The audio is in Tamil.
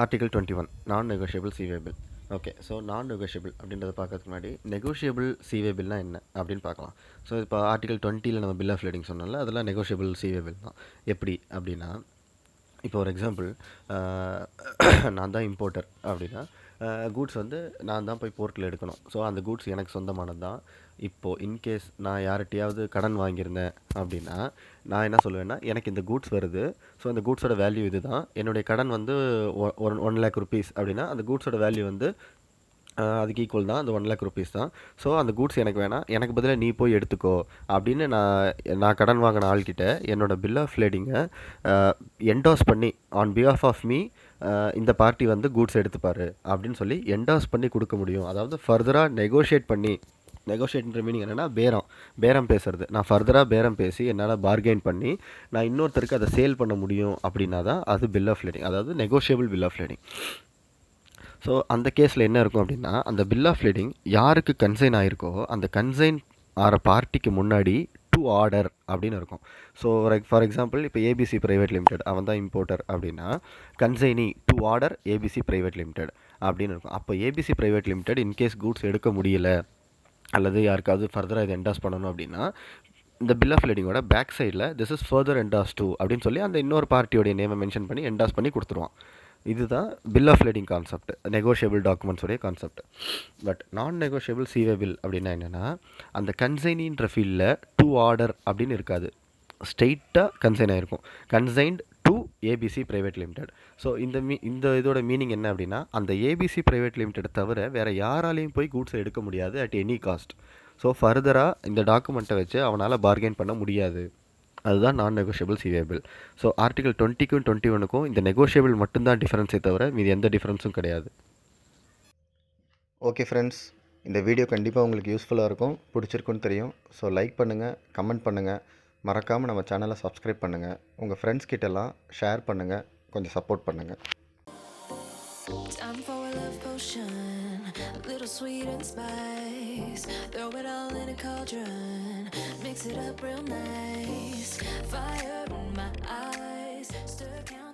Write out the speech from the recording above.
Article 21 non negotiable sea waybill. Okay, so non negotiable அப்படின்றத பார்க்கறதுக்கு முன்னாடி நெகோஷியபிள் சீவேபிள்னா என்ன அப்படின்னு பார்க்கலாம். ஸோ இப்போ ஆர்டிகல் 20ல் நம்ம பில் ஆஃப் லேடிங் சொன்னோம்ல, அதெல்லாம் நெகோஷியபிள் சீவேபிள் தான். எப்படி அப்படின்னா, இப்போ ஒரு எக்ஸாம்பிள், நான் தான் இம்போர்ட்டர் அப்படின்னா, கூட்ஸ் வந்து நான் தான் போய் போர்ட்டில் எடுக்கணும். ஸோ அந்த கூட்ஸ் எனக்கு சொந்தமானது தான். இப்போது இன்கேஸ் நான் யார்கிட்டையாவது கடன் வாங்கியிருந்தேன் அப்படின்னா, நான் என்ன சொல்லுவேன்னா, எனக்கு இந்த கூட்ஸ் வருது, ஸோ அந்த கூட்ஸோட வேல்யூ இது தான். என்னுடைய கடன் வந்து 1 lakh rupees அப்படின்னா, அந்த கூட்ஸோட வேல்யூ வந்து அதுக்கு ஈக்குவல் தான், அந்த 1 lakh rupees தான். ஸோ அந்த கூட்ஸ் எனக்கு வேணாம், எனக்கு பதிலாக நீ போய் எடுத்துக்கோ அப்படின்னு நான் கடன் வாங்கின ஆள்கிட்ட என்னோட பில் ஆஃப் லேடிங்கை என்டாஸ் பண்ணி ஆன் பிஹாஃப் ஆஃப் மீ இந்த பார்ட்டி வந்து கூட்ஸ் எடுத்துப்பார் அப்படின்னு சொல்லி என்டாஸ் பண்ணி கொடுக்க முடியும். அதாவது ஃபர்தராக நெகோஷியேட் பண்ணி, நெகோஷியேட்ன்ற மீனிங் என்னென்னா பேரம் பேசுறது. நான் ஃபர்தராக பேரம் பேசி என்னால் பார்கெயின் பண்ணி நான் இன்னொருத்தருக்கு அதை சேல் பண்ண முடியும் அப்படின்னா தான் அது பில் ஆஃப் லேடிங், அதாவது negotiable bill of lading. So அந்த கேஸில் என்ன இருக்கும் அப்படின்னா, அந்த பில் ஆஃப் லேடிங் யாருக்கு கன்சைன் ஆகிருக்கோ அந்த கன்சைன் ஆகிற பார்ட்டிக்கு முன்னாடி டு ஆர்டர் அப்படின்னு இருக்கும். ஸோ ஃபார் எக்ஸாம்பிள், இப்போ ஏபிசி ப்ரைவேட் லிமிடெட் அவன் தான் இம்போர்ட்டர் அப்படின்னா, consignee to order ABC private limited அப்படின்னு இருக்கும். அப்போ ABC private limited in case goods எடுக்க முடியல அல்லது யாருக்காவது ஃபர்தராக இதை என்டாஸ் பண்ணணும் அப்படின்னா, இந்த பில் ஆஃப் லேடிங்கோட பேக் சைடில் திஸ் இஸ் ஃபர்தர் என்டாஸ் டூ அப்படின்னு சொல்லி அந்த இன்னொரு பார்ட்டியோடைய நேமை மென்ஷன் பண்ணி என்டாஸ் பண்ணி கொடுத்துருவான். இதுதான் bill of lading concept, negotiable டாக்குமெண்ட்ஸோடைய concept. But non negotiable sea waybill அப்படின்னா என்னென்னா, அந்த கன்சைனின்ற ஃபீல்டில் டு ஆர்டர் அப்படின்னு இருக்காது, ஸ்ட்ரெயிட்டாக கன்சைன் ஆகிருக்கும், consigned to ABC private limited. So இந்த இதோட மீனிங் என்ன அப்படின்னா, அந்த ஏபிசி ப்ரைவேட் லிமிடெட் தவிர வேறு யாராலையும் போய் கூட்ஸை எடுக்க முடியாது அட் எனி காஸ்ட். ஸோ ஃபர்தராக இந்த டாக்குமெண்ட்டை வச்சு அவனால் பார்கெயின் பண்ண முடியாது. அதுதான் நான் நெகோஷியபிள் சீவேபிள். ஸோ ஆர்டிகல் 20க்கும் 21க்கும் இந்த நெகோஷியபிள் மட்டும்தான் டிஃபரன்ஸே தவிர மீது எந்த டிஃபரன்ஸும் கிடையாது. ஓகே ஃப்ரெண்ட்ஸ், இந்த வீடியோ கண்டிப்பாக உங்களுக்கு யூஸ்ஃபுல்லாக இருக்கும், பிடிச்சிருக்குன்னு தெரியும். ஸோ லைக் பண்ணுங்கள், கமெண்ட் பண்ணுங்கள், மறக்காமல் நம்ம சேனலை சப்ஸ்கிரைப் பண்ணுங்கள், உங்கள் ஃப்ரெண்ட்ஸ் கிட்டலாம் ஷேர் பண்ணுங்கள், கொஞ்சம் சப்போர்ட் பண்ணுங்கள். Little sweet and spice, throw it all in a cauldron, mix it up real nice, fire in my eyes, stir count